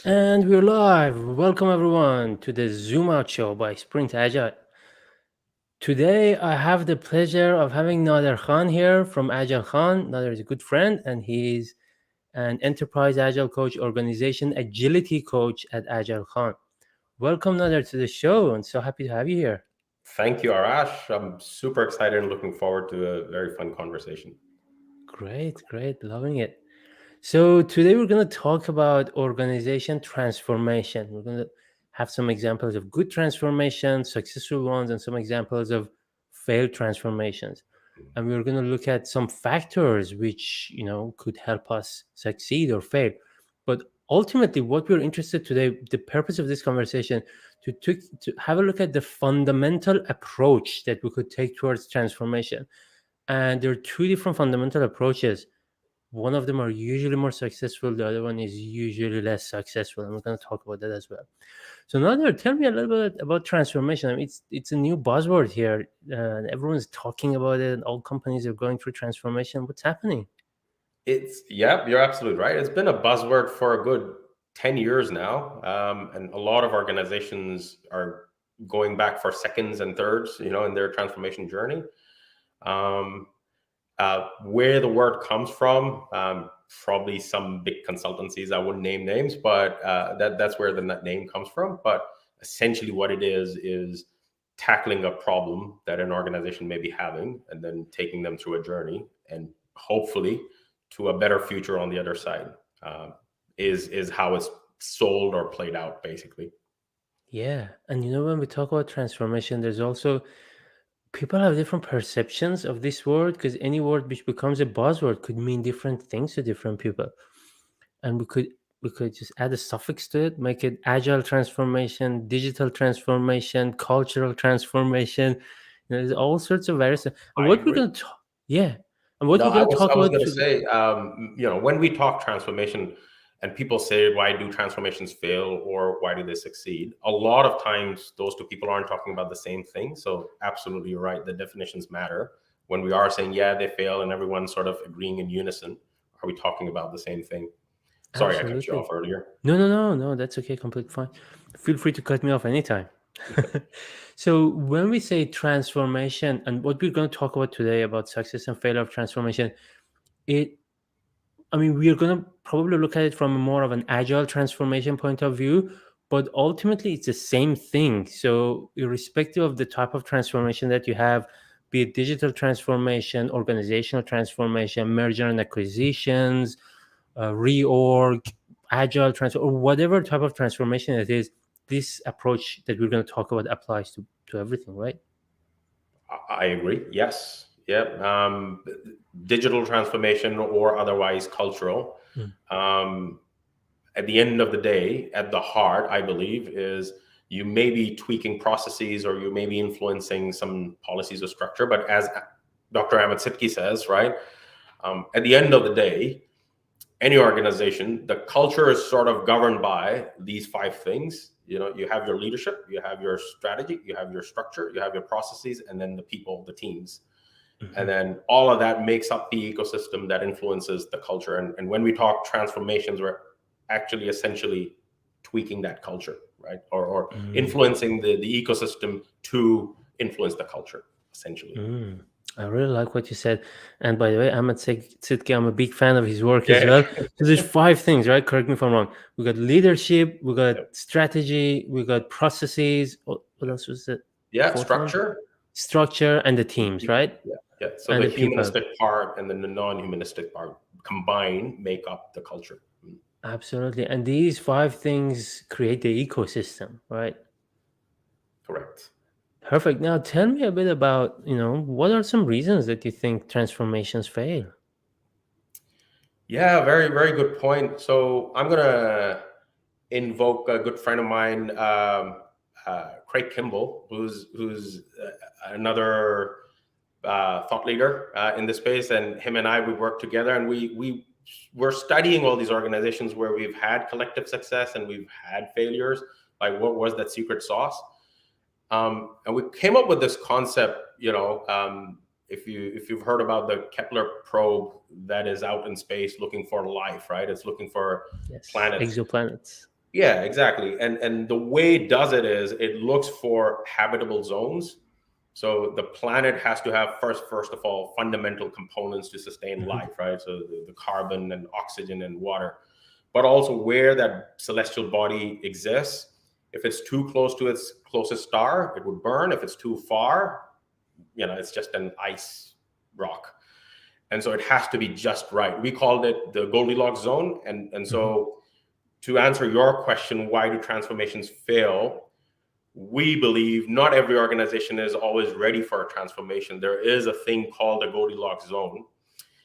And we're live. Welcome everyone to the Zoom Out Show by Sprint Agile. Today I have the pleasure of having Nadir Khan here from Agile Khan. Nadir is a good friend and he's an enterprise Agile coach, organization agility coach at Agile Khan. Welcome Nadir to the show and so happy to have you here. Thank you, Arash. I'm super excited and looking forward to a very fun conversation. Great, loving it. So today we're going to talk about organization transformation. We're going to have some examples of good transformations, successful ones, and some examples of failed transformations. And we're going to look at some factors which, could help us succeed or fail. But ultimately, what we're interested today, the purpose of this conversation, to have a look at the fundamental approach that we could take towards transformation. And there are two different fundamental approaches. One of them are usually more successful, the other one is usually less successful, and we're going to talk about that as well. So Nader, tell me a little bit about transformation. I mean, it's a new buzzword here, and everyone's talking about it, and all companies are going through transformation. What's happening? Yeah, you're absolutely right. It's been a buzzword for a good 10 years now. And a lot of organizations are going back for seconds and thirds, in their transformation journey. Um, where the word comes from, probably some big consultancies. I wouldn't name names, but that's where the name comes from. But essentially, what it is tackling a problem that an organization may be having, and then taking them through a journey, and hopefully to a better future on the other side. Is how it's sold or played out, basically. Yeah, and when we talk about transformation, there's also people have different perceptions of this word because any word which becomes a buzzword could mean different things to different people. And we could just add a suffix to it, make it agile transformation, digital transformation, cultural transformation. There's all sorts of various. And I what we're agree. going to talk, yeah, and what No, we're I going to was talk I was about going to today. say, when we talk transformation, and people say, "Why do transformations fail?" or "Why do they succeed?" A lot of times, those two people aren't talking about the same thing. So, absolutely, you're right. The definitions matter. When we are saying, "Yeah, they fail," and everyone's sort of agreeing in unison, are we talking about the same thing? Sorry, I cut you Absolutely. off earlier. No. That's okay. Completely fine. Feel free to cut me off anytime. So when we say transformation, and what we're going to talk about today about success and failure of transformation, it I mean, we are going to probably look at it from more of an agile transformation point of view, but ultimately it's the same thing. So, irrespective of the type of transformation that you have, be it digital transformation, organizational transformation, merger and acquisitions, reorg, agile transfer, or whatever type of transformation it is, this approach that we're going to talk about applies to everything, right? I agree. Yes. Yep. Digital transformation or otherwise cultural. Mm. Um, at the end of the day, at the heart, I believe, is you may be tweaking processes or you may be influencing some policies or structure. But as Dr. Ahmed Sidki says, right, at the end of the day, any organization, the culture is sort of governed by these five things. You have your leadership, you have your strategy, you have your structure, you have your processes, and then the people, the teams. And Mhm. then all of that makes up the ecosystem that influences the culture. And when we talk transformations, we're actually essentially tweaking that culture, right? Or Mm. influencing the ecosystem to influence the culture, essentially. Mm. I really like what you said. And by the way, Ahmed Sidki, I'm a big fan of his work as Yeah. well. So there's five things, right? Correct me if I'm wrong. We got leadership, we got Yeah. strategy, we got processes. What else was it? Yeah, Fourth one? structure. Structure and the teams, right? Yeah. So And the the people. humanistic part and then the non-humanistic part combined make up the culture. Absolutely. And these five things create the ecosystem, right? Correct. Perfect. Now tell me a bit about, what are some reasons that you think transformations fail? Yeah, very, very good point. So I'm gonna invoke a good friend of mine, Craig Kimball, who's another thought leader in this space, and him and I we work together, and we we're studying all these organizations where we've had collective success and we've had failures. Like, what was that secret sauce? And we came up with this concept. If you've heard about the Kepler probe that is out in space looking for life, right? It's looking for Yes. planets. Exoplanets. Yeah, exactly. And the way it does it is it looks for habitable zones. So the planet has to have first of all fundamental components to sustain Mhm. life, right? So the carbon and oxygen and water, but also where that celestial body exists. If it's too close to its closest star, it would burn. If it's too far, it's just an ice rock. And so it has to be just right. We called it the Goldilocks zone. And Mhm. so to answer your question, why do transformations fail? We believe not every organization is always ready for a transformation. There is a thing called a Goldilocks zone,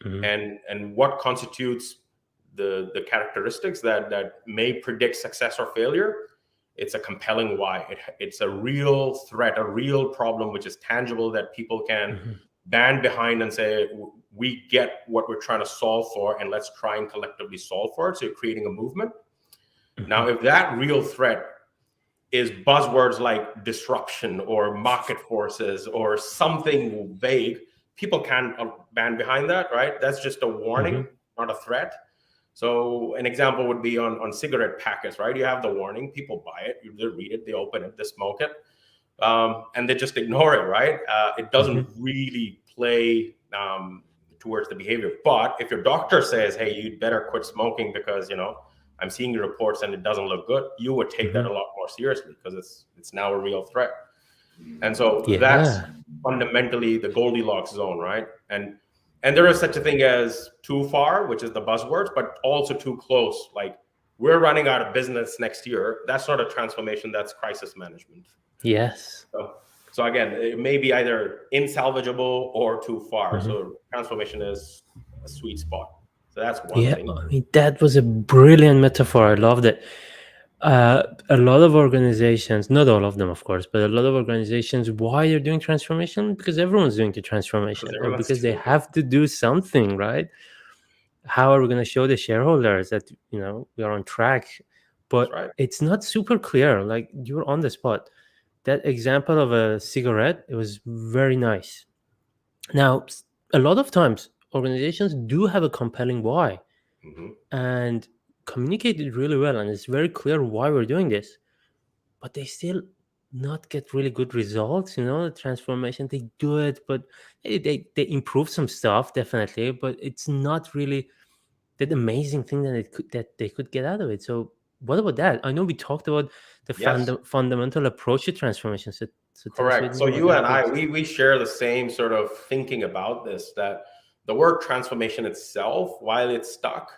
Mhm. and what constitutes the characteristics that may predict success or failure. It's a compelling why. It's a real threat, a real problem which is tangible that people can Mhm. band behind and say, we get what we're trying to solve for, and let's try and collectively solve for it. So you're creating a movement. Now, Mhm. if that real threat is buzzwords like disruption or market forces or something vague, people can't band behind that, right? That's just a warning, Mhm. not a threat. So an example would be on cigarette packets, right? You have the warning, people buy it, they read it, they open it, they smoke it, and they just ignore it, right? It doesn't Mhm. really play towards the behavior. But if your doctor says, "Hey, you'd better quit smoking because I'm seeing the reports and it doesn't look good," you would take that Mhm. a lot more seriously because it's now a real threat. And so that's Yeah. fundamentally the Goldilocks zone, right? And there is such a thing as too far, which is the buzzwords, but also too close. Like we're running out of business next year. That's not a transformation. That's crisis management. Yes. So again, it may be either insalvageable or too far. Mhm. So transformation is a sweet spot. So that's one Yeah, thing. I mean that was a brilliant metaphor. I loved it. A lot of organizations, not all of them, of course, but a lot of organizations, why they're doing transformation? Because everyone's doing the Because transformation, or everyone's because they doing it. have to do something, right? How are we going to show the shareholders that we are on track? That's But right. it's not super clear. Like you're on the spot. That example of a cigarette, it was very nice. Now, a lot of times organizations do have a compelling why Hmm. and communicate it really well, and it's very clear why we're doing this, but they still not get really good results. The transformation, they do it, but they improve some stuff definitely, but it's not really that amazing thing that they could get out of it. So what about that? I know we talked about the Yes. fundamental approach to transformation. So tell us a bit Correct. more So about you that, and I, please. we share the same sort of thinking about this, that the word transformation itself, while it's stuck,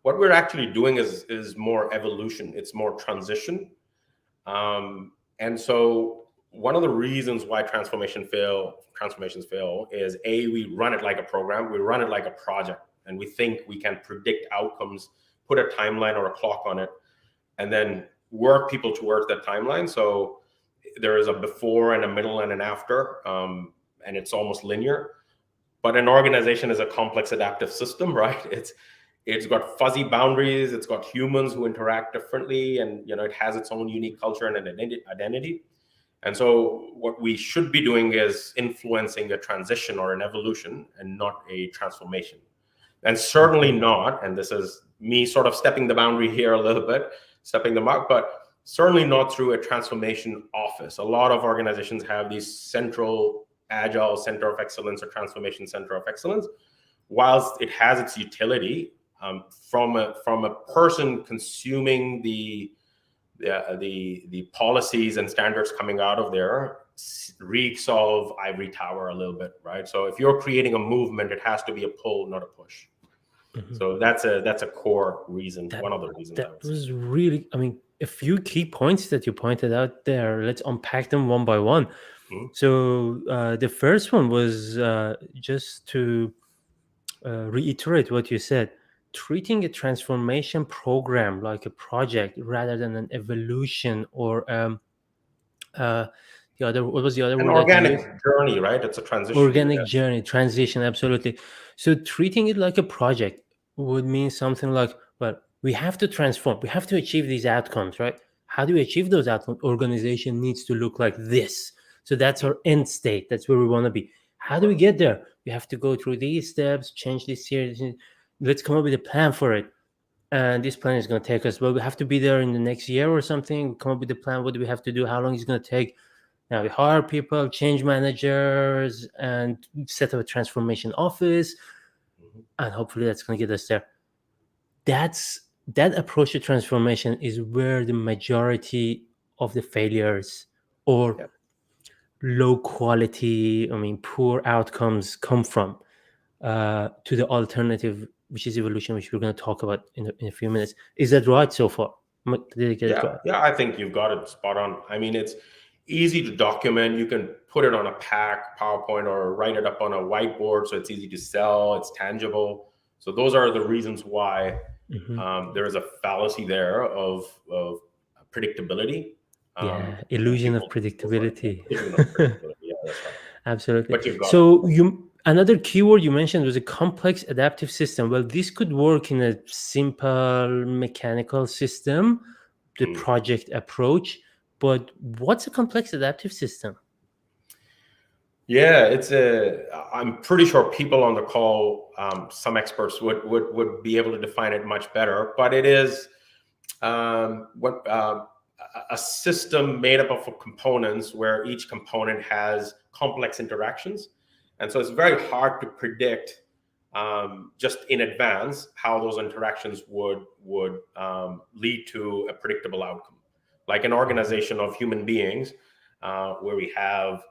what we're actually doing is more evolution. It's more transition. And so one of the reasons why transformations fail is we run it like a program, we run it like a project, and we think we can predict outcomes, put a timeline or a clock on it, and then work people towards that timeline. So there is a before and a middle and an after, and it's almost linear. But an organization is a complex adaptive system, right? It's got fuzzy boundaries. It's got humans who interact differently, and it has its own unique culture and an identity. And so, what we should be doing is influencing a transition or an evolution, and not a transformation. And certainly Mhm. not, and this is me sort of stepping the boundary here a little bit, stepping the mark, but certainly not through a transformation office. A lot of organizations have these central agile center of excellence or transformation center of excellence. Whilst it has its utility, from a person consuming the policies and standards coming out of there, reeks of ivory tower a little bit, right? So if you're creating a movement, it has to be a pull, not a push. Mhm. So that's a core reason, That one of the reasons I that would say. was really, I mean, a few key points that you pointed out there. Let's unpack them one by one. Mhm. So the first one was just to reiterate what you said, treating a transformation program like a project rather than an evolution or uh, what was the other An word that you organic used? journey, right? It's a transition. Organic journey, transition, absolutely. So treating it like a project would mean something like, well, we have to transform, we have to achieve these outcomes, right? How do we achieve those outcomes? Organization needs to look like this. So that's our end state. That's where we want to be. How do we get there? We have to go through these steps, change this series. Let's come up with a plan for it. and this plan is going to take us, well, we have to be there in the next year or something. Come up with a plan. What do we have to do? How long is it going to take? Now we hire people, change managers, and set up a transformation office, and hopefully that's going to get us there. That approach to transformation is where the majority of the failures or Yep. low quality, poor outcomes come from. To the alternative, which is evolution, which we're going to talk about in a few minutes. Is that right so far? Did I get it right? Yeah, I think you've got it spot on. I mean, it's easy to document. You can put it on a pack, PowerPoint, or write it up on a whiteboard, so it's easy to sell. It's tangible. So those are the reasons why there is a fallacy there of predictability. Yeah, And illusion of people go for it. predictability. Illusion of predictability. Yeah, that's right. Absolutely. But you've got it. So another keyword you mentioned was a complex adaptive system. Well, this could work in a simple mechanical system, the project approach, but what's a complex adaptive system? Yeah, I'm pretty sure people on the call, some experts would be able to define it much better, but it is a system made up of components where each component has complex interactions. And so it's very hard to predict just in advance how those interactions would lead to a predictable outcome. Like an organization of human beings, where we have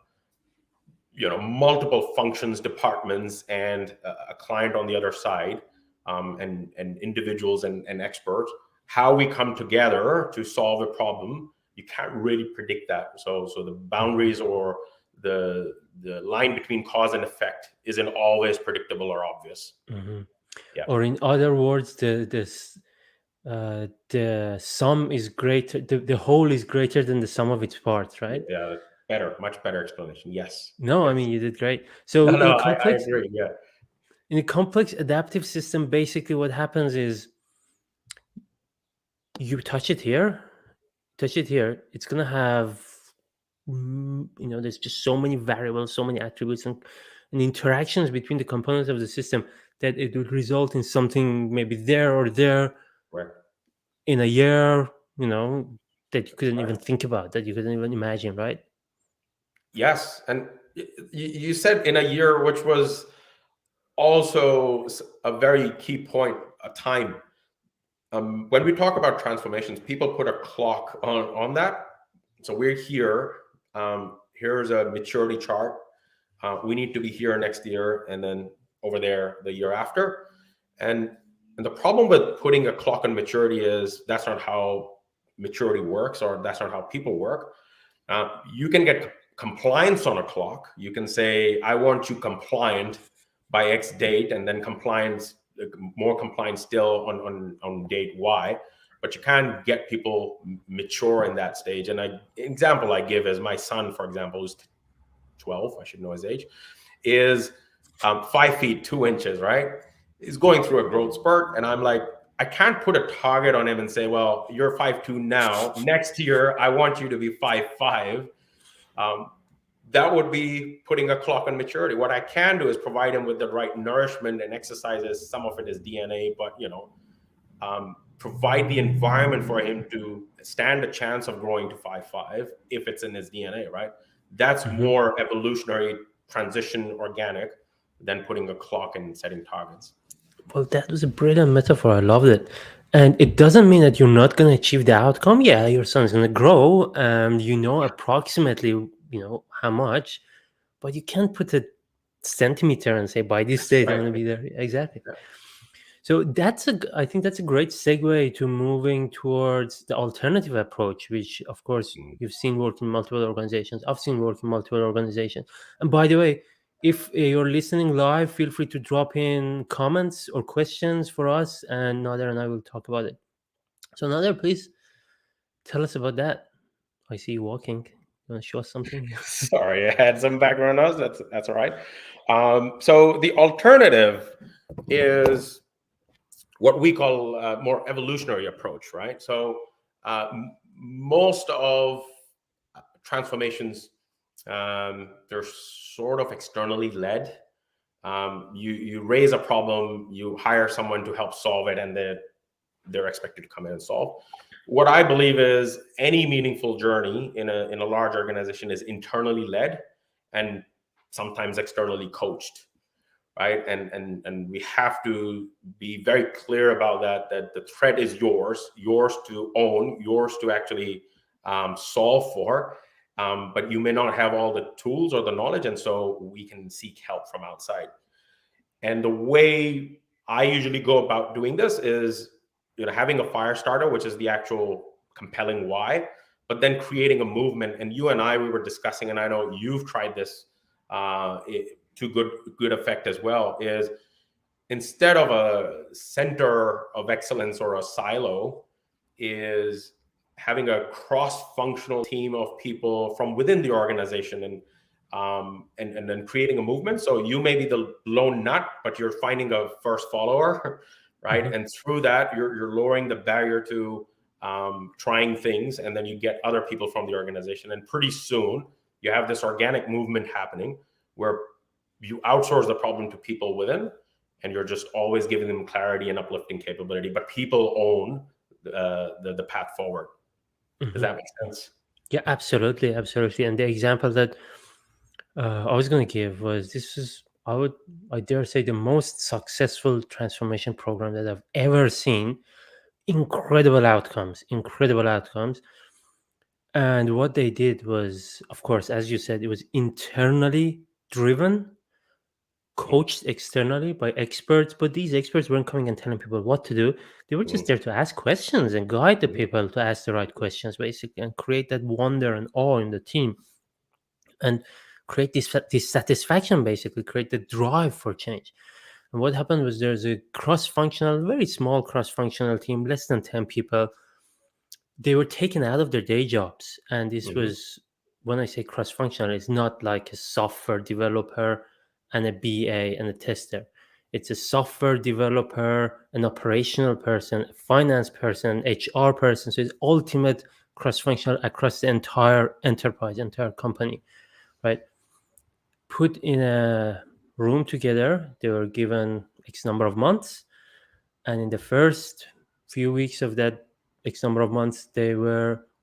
multiple functions, departments, and a client on the other side, and individuals and experts, how we come together to solve a problem, you can't really predict that. So the boundaries or the line between cause and effect isn't always predictable or obvious. Yeah. Or in other words, the sum is greater, the whole is greater than the sum of its parts, right? Yeah, much better explanation. Yes. No, Yes. you did great. So No, I agree. Yeah. in a complex adaptive system, basically what happens is you touch it here, it's gonna have there's just so many variables, so many attributes and interactions between the components of the system that it would result in something maybe there or there Right. in a year, that you couldn't Right. even think about, that you couldn't even imagine, right? Yes. And you said in a year, which was also a very key point, a time. When we talk about transformations, people put a clock on that. So we're here. Here's a maturity chart. We need to be here next year, and then over there the year after. And the problem with putting a clock on maturity is that's not how maturity works, or that's not how people work. You can get compliance on a clock. You can say, I want you compliant by X date, and then compliance, more compliance still on date Y. But you can't get people mature in that stage. And example I give is my son, for example, who's 12, I should know his age, is 5 feet 2 inches, right? He's going through a growth spurt, and I'm like, I can't put a target on him and say, well, you're 5'2" now. Next year, I want you to be 5'5". That would be putting a clock on maturity. What I can do is provide him with the right nourishment and exercises. Some of it is DNA, but provide the environment for him to stand a chance of growing to 5'5" if it's in his DNA, right? That's more evolutionary transition, organic, than putting a clock and setting targets. Well, that was a brilliant metaphor. I loved it. And it doesn't mean that you're not going to achieve the outcome. Yeah, your son's going to grow, and approximately, how much, but you can't put a centimeter and say by this date I'm going to be there. Exactly. Yeah. So I think that's a great segue to moving towards the alternative approach, which of course you've seen work in multiple organizations. I've seen work in multiple organizations. And by the way, if you're listening live, feel free to drop in comments or questions for us, and Nadir and I will talk about it. So Nadir, please tell us about that. I see you walking. You want to show us something? Sorry, I had some background noise. That's all right. So the alternative is what we call a more evolutionary approach, right? So most of transformations, they're sort of externally led. You raise a problem, you hire someone to help solve it, and they're expected to come in and solve. What I believe is any meaningful journey in a large organization is internally led and sometimes externally coached, right? And we have to be very clear about that the thread is yours to own, yours to actually solve for. But you may not have all the tools or the knowledge, and so we can seek help from outside. And the way I usually go about doing this is, having a fire starter, which is the actual compelling why, but then creating a movement. And you and I, we were discussing, and I know you've tried this to good effect as well, is instead of a center of excellence or a silo, is having a cross-functional team of people from within the organization, and then creating a movement. So you may be the lone nut, but you're finding a first follower, right? Mhm. And through that, you're lowering the barrier to trying things, and then you get other people from the organization, and pretty soon you have this organic movement happening where you outsource the problem to people within, and you're just always giving them clarity and uplifting capability, but people own the path forward. Does Mhm. that make sense? Yeah, absolutely, absolutely. And the example that I was going to give was, this is, I dare say, the most successful transformation program that I've ever seen. Incredible outcomes, incredible outcomes. And what they did was, of course, as you said, it was internally driven, coached externally by experts, but these experts weren't coming and telling people what to do. They were just Mm-hmm. there to ask questions and guide the Mm-hmm. people to ask the right questions, basically, and create that wonder and awe in the team, and create this satisfaction, basically, create the drive for change. And what happened was, there's a cross-functional, very small cross-functional team, less than 10 people. They were taken out of their day jobs, and this Mm-hmm. was, when I say cross-functional, it's not like a software developer and a BA and a tester. It's a software developer, an operational person, a finance person, HR person. So it's ultimate cross-functional across the entire enterprise, entire company, right? Put in a room together. They were given X number of months, and in the first few weeks of that X number of months,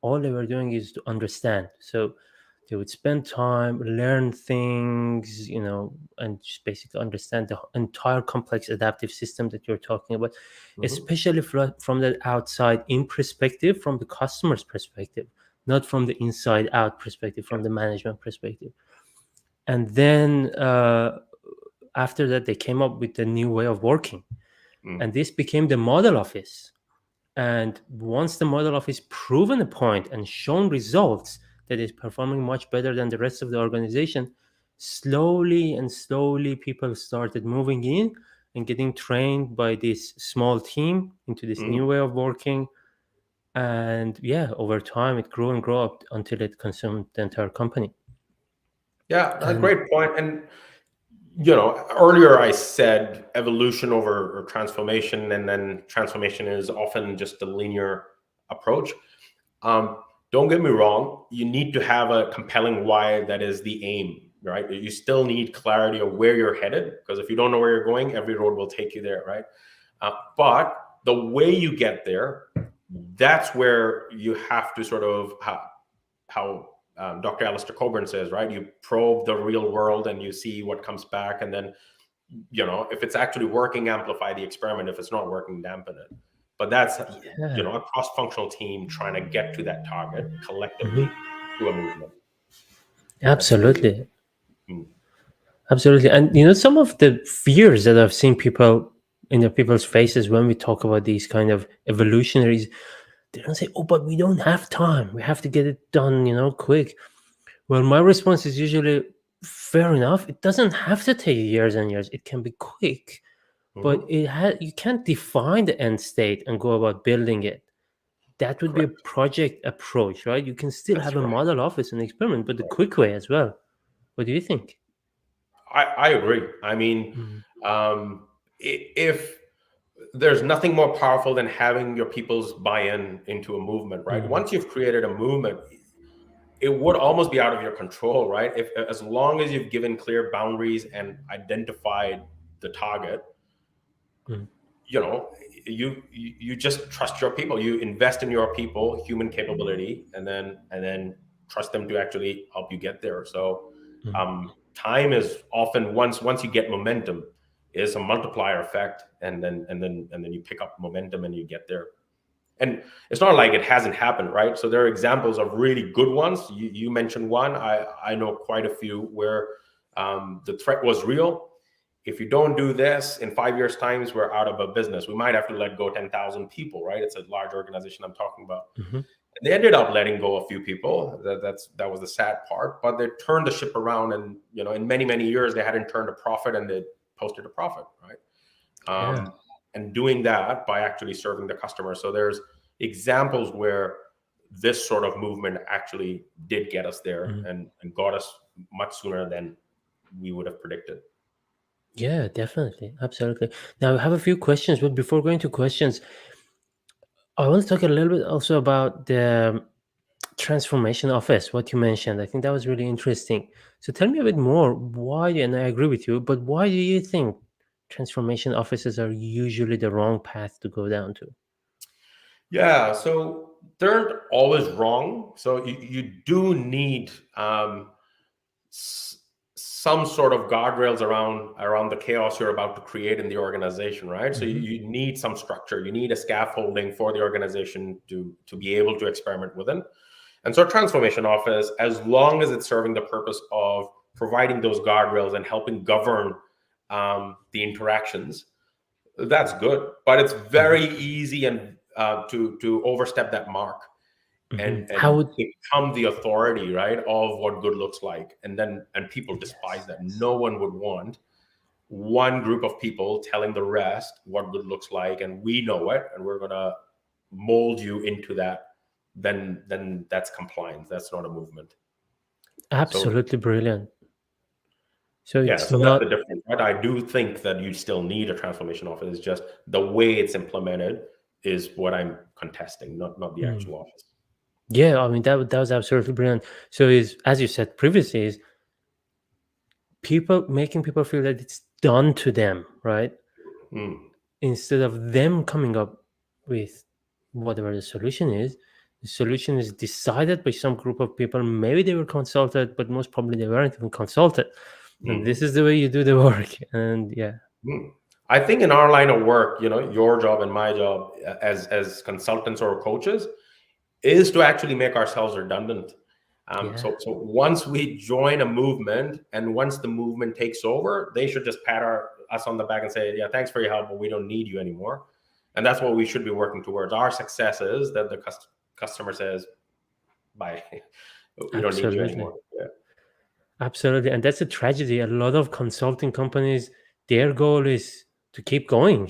all they were doing is to understand. So they would spend time, learn things, and just basically understand the entire complex adaptive system that you're talking about, Mm-hmm. especially from the outside in perspective, from the customer's perspective, not from the inside out perspective, from the management perspective. And then after that, they came up with a new way of working, Mm. and this became the model office. And once the model office proven a point and shown results that is performing much better than the rest of the organization, slowly and slowly people started moving in and getting trained by this small team into this new Mm. way of working. And yeah, over time it grew and grew up until it consumed the entire company. Yeah, a And great point. And earlier I said evolution over or transformation, and then transformation is often just a linear approach. Um, don't get me wrong, you need to have a compelling why that is the aim, right? You still need clarity of where you're headed, because if you don't know where you're going, every road will take you there, right? But the way you get there, that's where you have to sort of how Dr. Alistair Coburn says, right? You probe the real world and you see what comes back, and then if it's actually working, amplify the experiment. If it's not working, dampen it. But that's yeah. a cross-functional team trying to get to that target Mhm. collectively through a movement. That's really Absolutely. mm, Absolutely. And some of the fears that I've seen in the people's faces when we talk about these kind of evolutionaries, they don't say, "Oh, but we don't have time. We have to get it done, quick." Well, my response is usually, fair enough. It doesn't have to take years and years. It can be quick, but mhm, you can't define the end state and go about building it. That would be a correct. project approach, right? You can still That's have a right. model office and experiment, but the Right. quick way as well. What do you think? I agree. I mean, Mm, if there's nothing more powerful than having your people's buy-in into a movement, right? mm, Once you've created a movement, it would almost be out of your control, right? If as long as you've given clear boundaries and identified the target, mm. you know, you just trust your people. You invest in your people, human capability, and then trust them to actually help you get there. So Mhm. time is often, once you get momentum, is a multiplier effect, and then you pick up momentum and you get there. And it's not like it hasn't happened, right? So there are examples of really good ones. You mentioned one. I know quite a few where the threat was real. If you don't do this in 5 years' times, we're out of a business. We might have to let go 10,000 people, right? It's a large organization I'm talking about. Mhm. And they ended up letting go a few people. That was the sad part. But they turned the ship around, and in many years they hadn't turned a profit, and they posted a profit, right? Yeah. And doing that by actually serving the customer. So there's examples where this sort of movement actually did get us there, Mhm. and got us much sooner than we would have predicted. Yeah, definitely. Absolutely. Now, I have a few questions, but before going to questions, I want to talk a little bit also about the transformation office, what you mentioned. I think that was really interesting. So tell me a bit more. Why, and I agree with you, but why do you think transformation offices are usually the wrong path to go down to? Yeah, so they're always wrong. So you do need s- some sort of guardrails around the chaos you're about to create in the organization, right? So Hmm. you need some structure. You need a scaffolding for the organization to be able to experiment within. And so transformation office, as long as it's serving the purpose of providing those guardrails and helping govern the interactions, that's good. But it's Hmm. very easy and to overstep that mark, Hmm. How and would, become the authority, right, of what good looks like. And people despise yes, that. No one would want one group of people telling the rest what good looks like, and we know it, and we're going to mold you into that. Then that's compliance. That's not a movement. So absolutely brilliant. So yeah, it's so that's the not, difference. But I do think that you still need a transformation office. It's just the way it's implemented is what I'm contesting, not the mm, actual office. yeah, I mean, that was absolutely brilliant. So is, as you said previously, is people making people feel that it's done to them, right? Mm. Instead of them coming up with whatever the solution is decided by some group of people. Maybe they were consulted, but most probably they weren't even consulted. And this Mhm. is the way you do the work. And yeah, Mm. I think in our line of work, your job and my job as consultants or coaches is to actually make ourselves redundant. yeah, So once we join a movement, and once the movement takes over, they should just pat us on the back and say, "Yeah, thanks for your help, but we don't need you anymore." And that's what we should be working towards. Our success is that the customer says, "Bye, we don't need you absolutely. anymore." Yeah. Absolutely. And that's a tragedy. A lot of consulting companies, their goal is to keep going,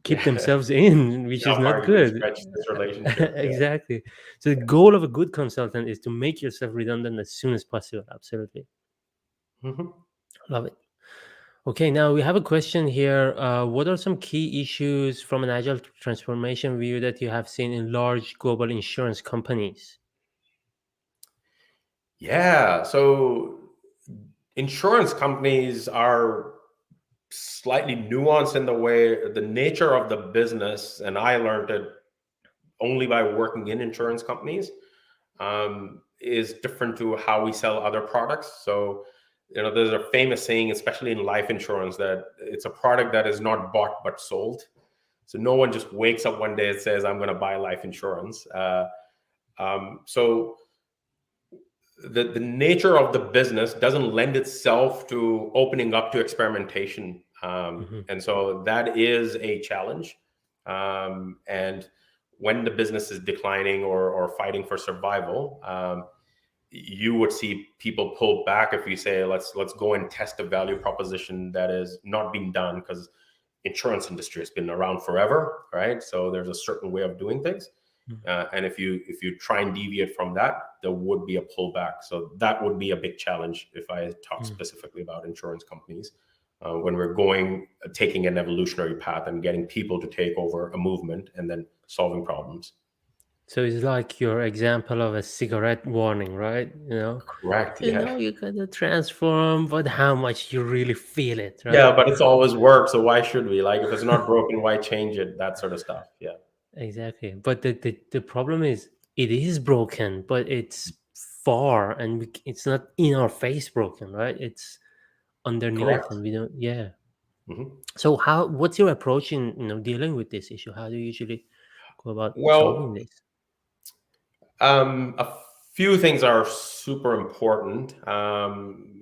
keep Yeah. themselves in, which See is how far not you can good. stretch this relationship. Yeah. Exactly. So the goal of a good consultant is to make yourself redundant as soon as possible. Absolutely. Mhm. Love it. Okay, now we have a question here. What are some key issues from an agile transformation view that you have seen in large global insurance companies? Yeah. So insurance companies are slightly nuanced in the way the nature of the business, and I learned it only by working in insurance companies, is different to how we sell other products. So, there's a famous saying, especially in life insurance, that it's a product that is not bought but sold. So no one just wakes up one day and says, "I'm going to buy life insurance." So the nature of the business doesn't lend itself to opening up to experimentation, Hmm. and so that is a challenge. And when the business is declining, or fighting for survival, you would see people pull back if you say, let's go and test a value proposition that is not being done, because insurance industry has been around forever, right? So there's a certain way of doing things, and if you try and deviate from that, there would be a pullback. So that would be a big challenge if I talk Hmm. specifically about insurance companies, when we're going taking an evolutionary path and getting people to take over a movement and then solving problems. So it's like your example of a cigarette warning, right? Correct. Yeah. You gotta transform, but how much you really feel it, right? Yeah, but it's always worked. So why should we? Like, if it's not broken, why change it? That sort of stuff. Yeah. Exactly. But the problem is it is broken, but it's far and it's not in our face broken, right? It's underneath Correct. and we don't, yeah. Hmm. So what's your approach in, dealing with this issue? How do you usually go about solving Well, this? a few things are super important,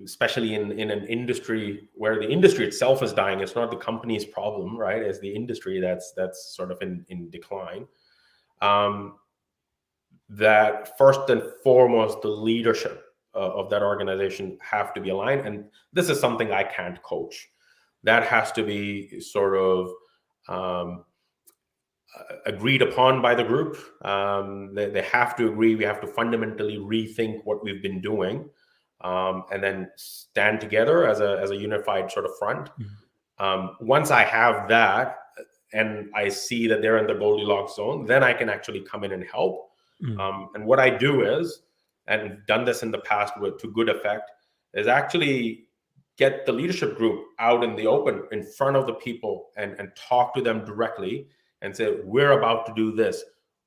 especially in an industry where the industry itself is dying. It's not the company's problem, right? It's the industry that's sort of in decline. Um, that first and foremost, the leadership of that organization have to be aligned, and this is something I can't coach. That has to be sort of um, agreed upon by the group. They have to agree. We have to fundamentally rethink what we've been doing, and then stand together as a unified sort of front. Mm, Once I have that, and I see that they're in the Goldilocks zone, then I can actually come in and help. mm, And what I do is, and done this in the past with to good effect, is actually get the leadership group out in the open in front of the people and talk to them directly and say, we're about to do this.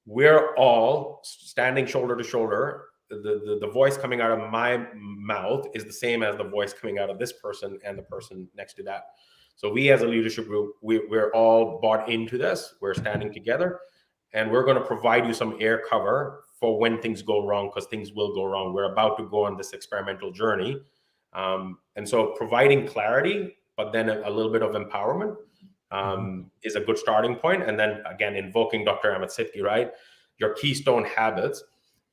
We're all standing shoulder to shoulder. The voice coming out of my mouth is the same as the voice coming out of this person and the person next to that. So we as a leadership group, we're all bought into this. We're standing together, and we're going to provide you some air cover for when things go wrong, because things will go wrong. We're about to go on this experimental journey. And so providing clarity, but then a little bit of empowerment mhm, is a good starting point. And then again, invoking Dr. Ahmed Sidki, right? Your keystone habits,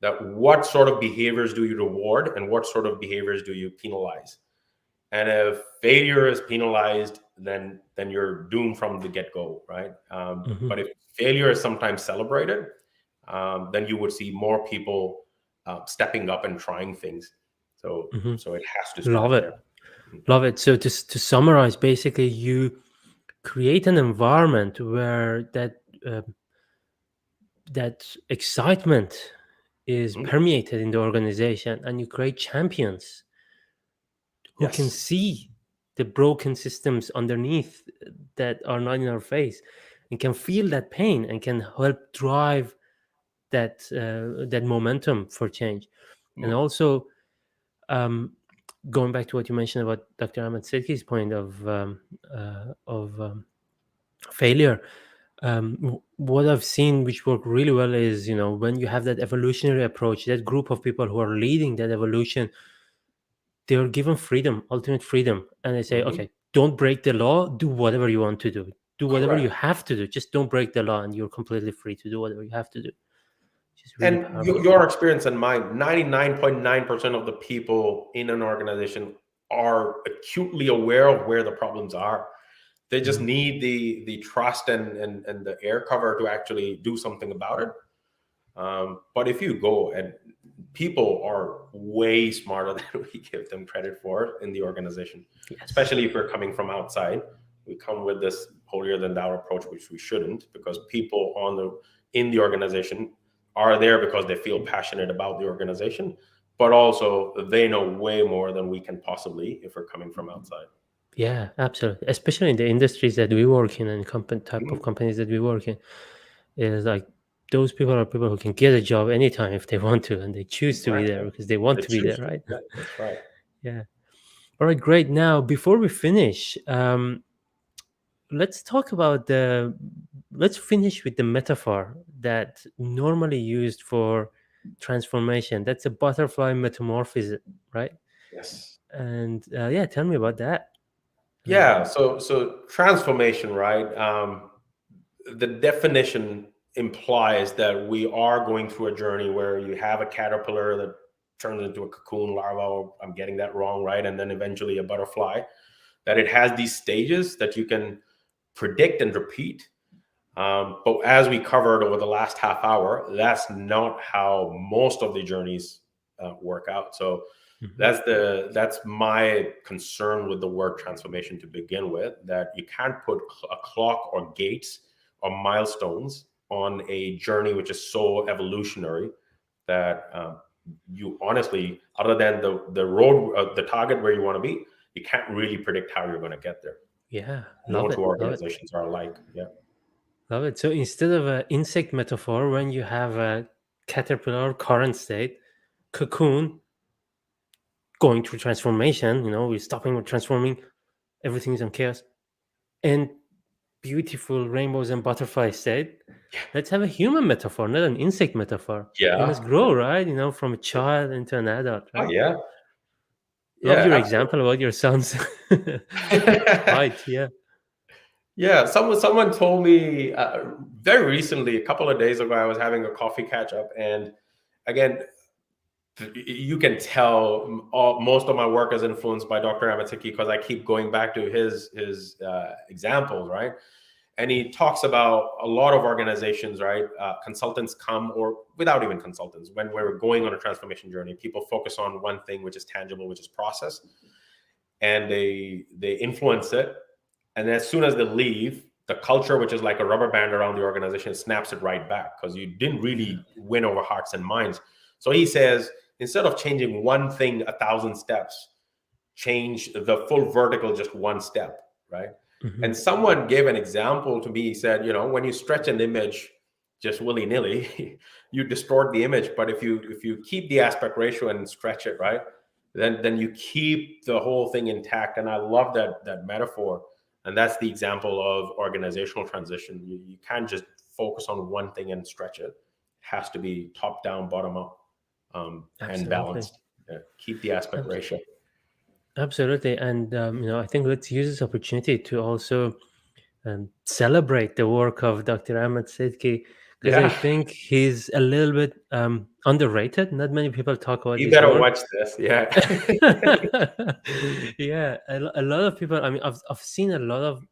that what sort of behaviors do you reward and what sort of behaviors do you penalize? And if failure is penalized, then you're doomed from the get-go, right? mhm, But if failure is sometimes celebrated, then you would see more people stepping up and trying things. So mhm. so it has to Love start it. there. Love it. So to summarize, basically, you create an environment where that excitement is Mhm. permeated in the organization, and you create champions who can Yes. see the broken systems underneath that are not in our face and can feel that pain and can help drive that momentum for change. And Mhm. also, um, going back to what you mentioned about Dr. Ahmed Sidki's point of failure, what I've seen which work really well is, when you have that evolutionary approach, that group of people who are leading that evolution, they are given freedom, ultimate freedom, and they say, Mhm. okay, don't break the law, do whatever you want to do whatever you Correct. have to do, just don't break the law, and you're completely free to do whatever you have to do, which is really And powerful. your experience and mine, 99.9% of the people in an organization are acutely aware of where the problems are. They just Mhm. need the trust and the air cover to actually do something about it. But if you go, and people are way smarter than we give them credit for in the organization, Yes. especially if we're coming from outside. We come with this holier than thou approach, which we shouldn't, because people in the organization are there because they feel passionate about the organization, but also they know way more than we can possibly if we're coming from outside. Yeah, absolutely, especially in the industries that we work in and type of Mhm. companies that we work in, is like those people are people who can get a job anytime if they want to, and they choose to be there Exactly. because they want They to be choose there, to. right? Yeah, that's right. Yeah. All right, great. Now, before we finish, let's talk about let's finish with the metaphor that normally used for transformation. That's a butterfly metamorphosis, right? Yes. And yeah, tell me about that. Uh, Yeah. So transformation, right? The definition implies that we are going through a journey where you have a caterpillar that turns into a cocoon larva, or I'm getting that wrong, right? And then eventually a butterfly, that it has these stages that you can predict and repeat. But as we covered over the last half hour, that's not how most of the journeys work out. So mhm, that's my concern with the word transformation to begin with. That you can't put a clock or gates or milestones on a journey which is so evolutionary that you honestly, other than the road, the target where you want to be, you can't really predict how you're going to get there. Yeah, No love two it, love it, organizations are alike. Yeah. love it. So instead of an insect metaphor, when you have a caterpillar current state, cocoon going through transformation, we're stopping, we're transforming, everything's in chaos, and beautiful rainbows and butterfly state. Let's have a human metaphor, not an insect metaphor. We Yeah. must grow, right? From a child into an adult, Oh, right? yeah. Loved Yeah, your absolutely. example about your son's height. Yeah. Yeah, someone told me very recently, a couple of days ago, I was having a coffee catch up, and again, you can tell most of my work is influenced by Dr. Amatiki because I keep going back to his examples, right? And he talks about a lot of organizations, right? Consultants come, or without even consultants, when we're going on a transformation journey, people focus on one thing, which is tangible, which is process, and they influence it. And as soon as they leave, the culture, which is like a rubber band around the organization, snaps it right back because you didn't really win over hearts and minds. So he says, instead of changing one thing 1,000 steps, change the full vertical just one step, right? Mhm. And someone gave an example to me. He said, when you stretch an image just willy-nilly, you distort the image. But if you keep the aspect ratio and stretch it, right, then you keep the whole thing intact. And I love that metaphor. And that's the example of organizational transition. You can't just focus on one thing and stretch it. It has to be top down, bottom up, and Absolutely. balanced. Yeah. Keep the aspect Abs- ratio. Absolutely. And, I think let's use this opportunity to also celebrate the work of Dr. Ahmed Sidki, because I Yeah. think he's a little bit underrated. Not many people talk about You his better work. watch this. Yeah. Yeah, a lot of people. I mean, I've seen a lot of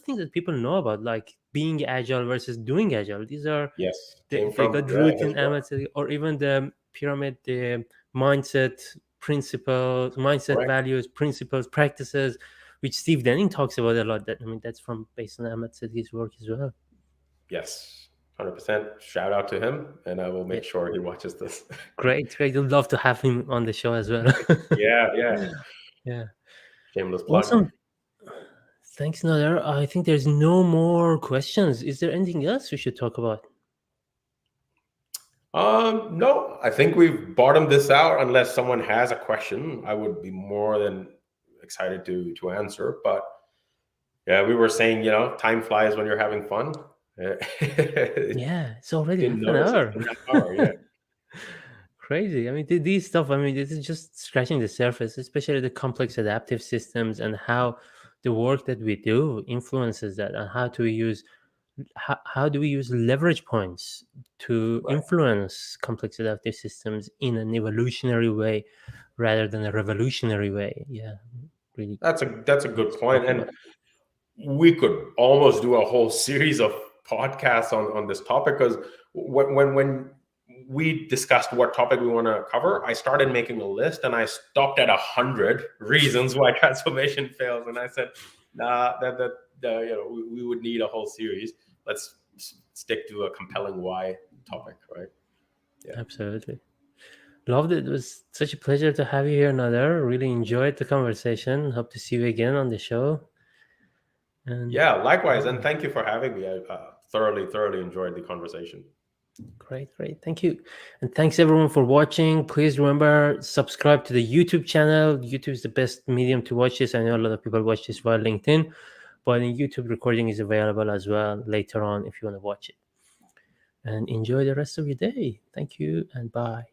things that people know about, like being agile versus doing agile. These are Yes. they, Came they from, got yeah, root his in work. Ahmed Sidki, or even the pyramid, the mindset principles, mindset Correct. values, principles, practices, which Steve Denning talks about a lot. That, I mean, that's from based on Ahmed Sidki's work as well. Yes. 100%. Shout out to him, and I will Yeah, make sure he watches this. great, great. I'd love to have him on the show as well. Yeah. Yeah. Yeah, Shameless plug. awesome. Thanks, Nader. I think there's no more questions. Is there anything else we should talk about? No, I think we've bottomed this out. Unless someone has a question, I would be more than excited to answer. But yeah, we were saying, time flies when you're having fun. Yeah, it's already Didn't half an notice it's hour. been half an hour. Yeah. Crazy. I mean, these stuff, I mean, this is just scratching the surface, especially the complex adaptive systems and how the work that we do influences that, and how do we use leverage points to Right. influence complex adaptive systems in an evolutionary way rather than a revolutionary way. Yeah, really That's a good nice point. talking And about. we could almost do a whole series of podcasts on this topic, because when we discussed what topic we want to cover, I started making a list and I stopped at 100 reasons why transformation fails, and I said, nah, we would need a whole series. Let's stick to a compelling why topic, right? Yeah. Absolutely. Loved it. It was such a pleasure to have you here, Nader. Really enjoyed the conversation. Hope to see you again on the show. And Yeah, likewise, yeah, and thank you for having me. I thoroughly enjoyed the conversation. great, great. Thank you. And thanks everyone for watching. Please remember, subscribe to the YouTube channel. YouTube is the best medium to watch this. I know a lot of people watch this via LinkedIn, but in YouTube recording is available as well later on if you want to watch it. And enjoy the rest of your day. Thank you and bye.